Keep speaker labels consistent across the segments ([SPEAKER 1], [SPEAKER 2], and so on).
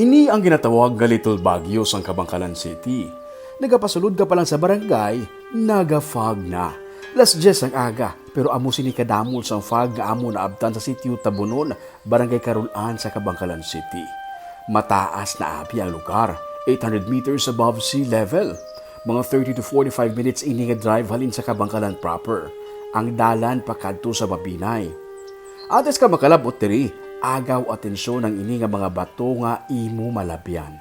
[SPEAKER 1] Ini ang ginatawag nga Little Baguio sa Kabangkalan City. Nagapasulod ka pa lang sa barangay, naga-fog na. Las 10 ang aga, pero amo sinikadamol sa fog nga amo naabtan sa sitio Tabunon, Barangay Carulan sa Kabangkalan City. Mataas na abi ang lugar, 800 meters above sea level. Mga 30 to 45 minutes ini nga drive halin sa Kabangkalan proper. Ang dalan pakadto sa Mabinay. Ates ka makalabot diri, agaw atensyon ang ini nga mga bato nga imo malabyan.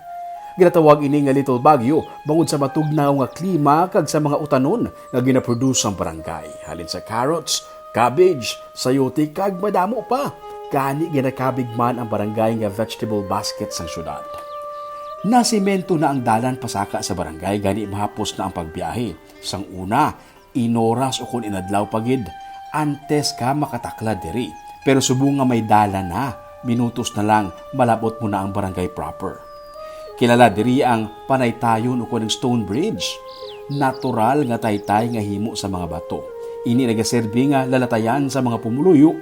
[SPEAKER 1] Ginatawag ini nga Little Baguio bangod sa matugnaw nga klima kag sa mga utanon nga ginaproduce ang barangay. Halin sa carrots, cabbage, sayote kag madamo pa. Gani ginakabig man ang barangay nga vegetable basket sang syudad. Nasimento na ang dalan pasaka sa barangay gani mahapos na ang pagbiyahe. Sang una, inoras o kun inadlaw pagid antes ka makatakla diri. Pero subong nga may dalan na, minutos na lang malabot mo na ang barangay proper. Kilala diri ang panaytayon o kunang stone bridge. Natural nga taytay nga himo sa mga bato. Ini nagaserbi nga lalatayan sa mga pumuluyo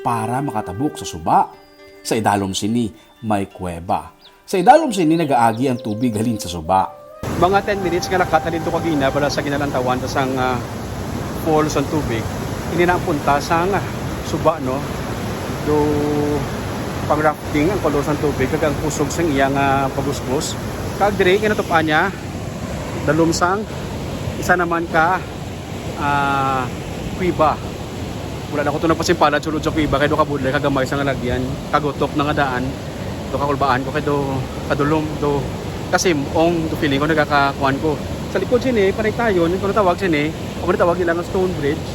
[SPEAKER 1] para makatabok sa suba. Sa idalom sini may kuweba. Sa idalom sini nagaagi ang tubig halin sa suba.
[SPEAKER 2] Mga 10 minutes nga nakatalin to kagina para sa ginalantawan ta sang falls ang tubig. Ini na ang punta sang suba no. Do pang rafting ang kolor sang tubig kag ang pusog sang iyang pagusbos. Kag dire kinatupaan niya dalumsang isa naman ka kuiba. Wala na ko to nagpasimpala sulod sa kuiba kay do kabudlay kagamay sang lagyan kagutok na nga daan. Do kakulbaan ko kay do kadulom do kasi ong do feeling ko nagkakakuan ko. Sa likod sini panay tayo nito tawag sini, o tawag nila nga stone bridge.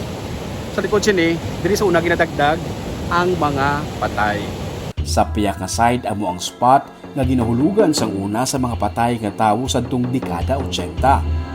[SPEAKER 2] Sa likod sini diri sa una ginadagdag ang mga patay.
[SPEAKER 1] Sa piyak nga side amo ang spot nga ginahulugan sang una sa mga patay nga tawo sadtong dekada 80.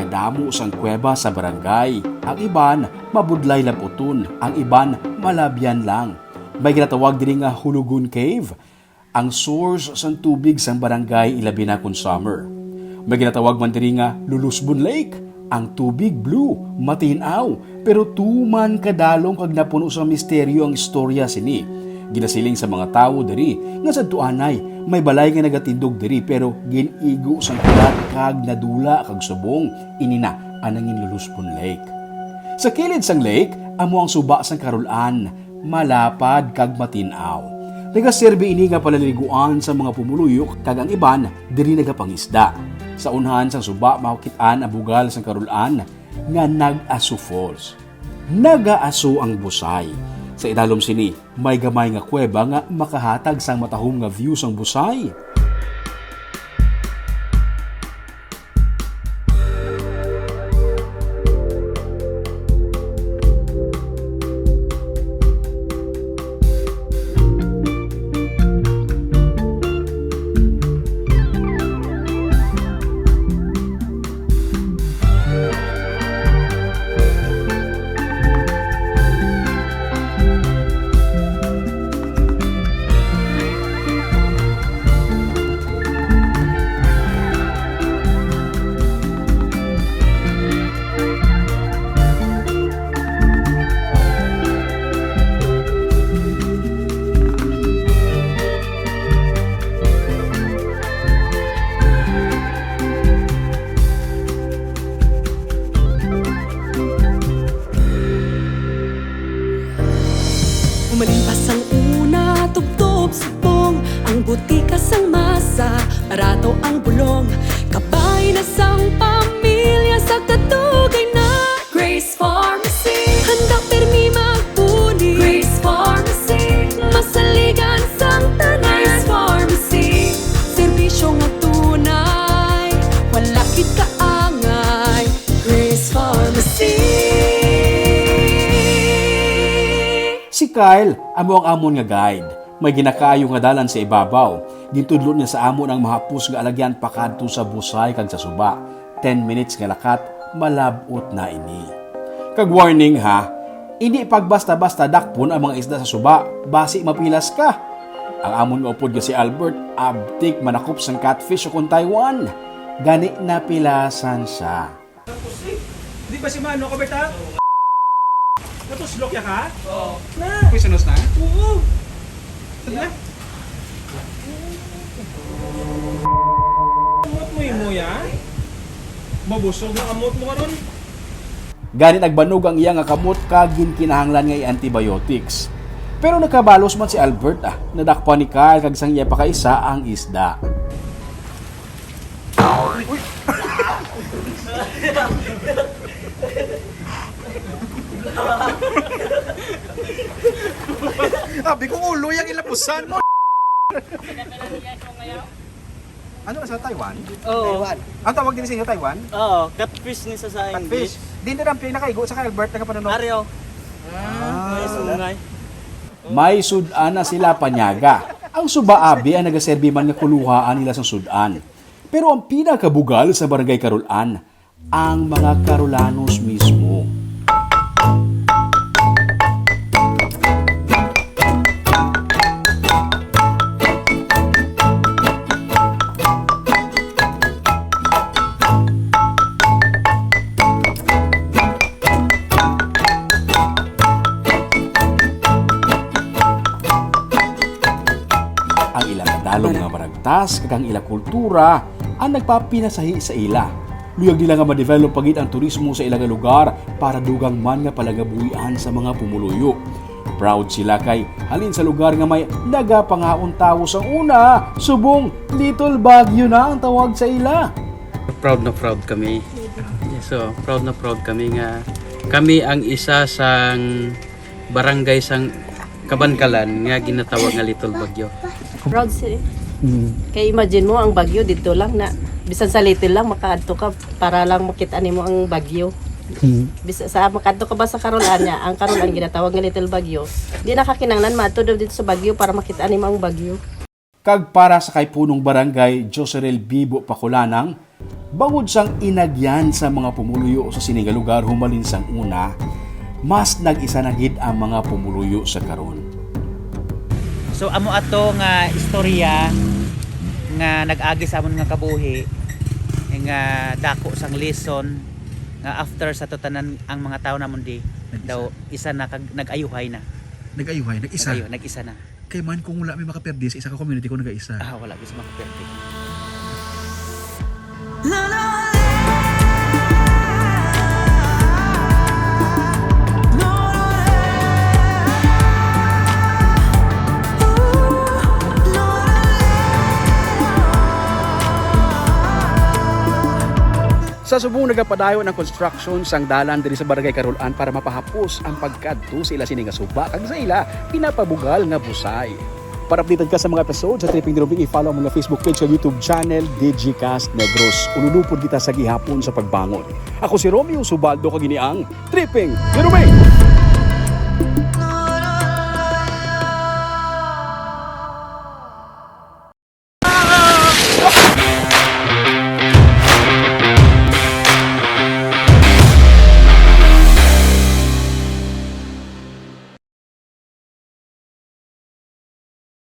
[SPEAKER 1] Damo sang kuweba sa barangay. Ang iban, mabudlay labuton. Ang iban, malabyan lang. May ginatawag din nga Hulugun Cave. Ang source sang tubig sang barangay ilabi na kun summer. May ginatawag man din nga Lulusbon Lake. Ang tubig blue, matinaw. Pero tuman kadalong kag napuno sa misteryo ang istorya sini. Ginasiling sa mga tao diri nga sa tuanay may balay nga nagatindog diri pero ginigo sang kulat kag nadula kag subong inina anangin Lulusbon Lake. Sa kilid sang lake amo ang suba sang Carulan, malapad kag matinaw. Nagaserbi ini nga palaliguan sa mga pumuluyok kag ang iban diri nagapangisda. Sa unhan sang suba makit-an ang bugal sang Carulan nga nag-aso falls. Naga-aso ang busay. Sa idalom sini, may gamay nga kuweba nga makahatag sang matahom nga view sang busay.
[SPEAKER 3] Buti ka sang masa, barato ang bulong, kabay na sang pamilya sa katugay na Grace Pharmacy. Handa permi magpuni, Grace Pharmacy. Masaligan sang tanan, Grace Pharmacy. Serbisyong nga tunay, wala kit kaangay, Grace Pharmacy.
[SPEAKER 1] Si Kyle, amo ang amon nga guide. May ginakaayo nga dalan sa ibabaw. Gintudlo niya sa amon ang mahapus nga alagyan pakadto sa busay kag sa suba. 10 minutes nga lakat, malabot na ini. Kag warning ha, hindi pagbasta-basta dakpon ang mga isda sa suba, basi mapilas ka. Ang amon nga upod nga si Albert, abtik manakop sang catfish o kung Taiwan. Gani napilasan siya.
[SPEAKER 2] Di ba si Mano, Kaberta? Natuslok ya ka? Oo. Na? Ako'y sanos na? Oo. Sige na. Amot mo mo ya? Mabusog ang amot mo karon.
[SPEAKER 1] Gani nagbanog ang iya nga kamot kag ginkinahanglan nga i-antibiotics. Pero nakabalos man si Albert nadakpan ni Kyle kag sang iya pakaisa ang isda.
[SPEAKER 2] Sabi ko ulo yung ilapusan mo. Ano na sa Taiwan?
[SPEAKER 4] Oo.
[SPEAKER 2] Ang tawag din sa inyo Taiwan?
[SPEAKER 4] Oo, catfish ni sa
[SPEAKER 2] Catfish.
[SPEAKER 4] English.
[SPEAKER 2] Din na lang pinakaigo sa Albert na kapanood.
[SPEAKER 4] Aryo.
[SPEAKER 2] Ah,
[SPEAKER 4] Sungay.
[SPEAKER 1] May sudan na sila panyaga. Ang suba-abi ang nagaserbi man nga kuluhaan nila sa sudan. Pero ang pinakabugal sa barangay Karulan, ang mga Karulanos mismo. Ang ilang kadalong nga baragtas kag ang ilang kultura ang nagpapinasahi sa ila. Luyag nila nga ma-develop pagit ang turismo sa ilang lugar para dugang man nga palagabuhian sa mga pumuluyo. Proud sila kay halin sa lugar nga may nagapangaon tawo sa una, subong Little Baguio na ang tawag sa ila.
[SPEAKER 2] proud na proud kami. So, proud na proud kami nga kami ang isa sang barangay sang Kabankalan nga ginatawag nga Little Baguio.
[SPEAKER 5] Proud si. Kaya imagine mo ang bagyo dito lang na bisan sa little lang makaadto ka para lang makita nimo ang bagyo. Bisa sa makadto ka ba sa Karulan niya, ang Karulan ginatawag nga Little Bagyo. Di nakakinanglan maadto daw dito sa bagyo para makita nimo ang bagyo.
[SPEAKER 1] Kag para sa kay punong barangay Joserel Bibo Pakulanang, bangod sang inagyan sa mga pumuluyo sa sininga lugar humalin sang una, mas nag-isa na gid ang mga pumuluyo sa karon.
[SPEAKER 6] So amo ato nga istorya nga nag-agi sa amon nga kabuhi nga dako sang lesson nga after sa tutanan ang mga tao namon di daw isa na nag-ayuhay na.
[SPEAKER 7] Nag-ayuhay, nag-isa.
[SPEAKER 6] Nag-isa na.
[SPEAKER 7] Kay man kung wala may makaperdi sa isa ka community ko nag-isa.
[SPEAKER 6] Wala gis makaperte.
[SPEAKER 2] Sa subong nagapadayon ang construction sang dalan diri sa barangay Karulan para mapahapos ang pagkadto sa ila sining nga suba kag sa ila pinapabugal nga busay. Para updated ka sa mga episode sa Tripping Dirubing, i-follow ang mga Facebook page sa YouTube channel Digicast Negros. Ululupod kita sa gihapon sa pagbangon. Ako si Romeo Subaldo kaginiang Tripping Dirubing.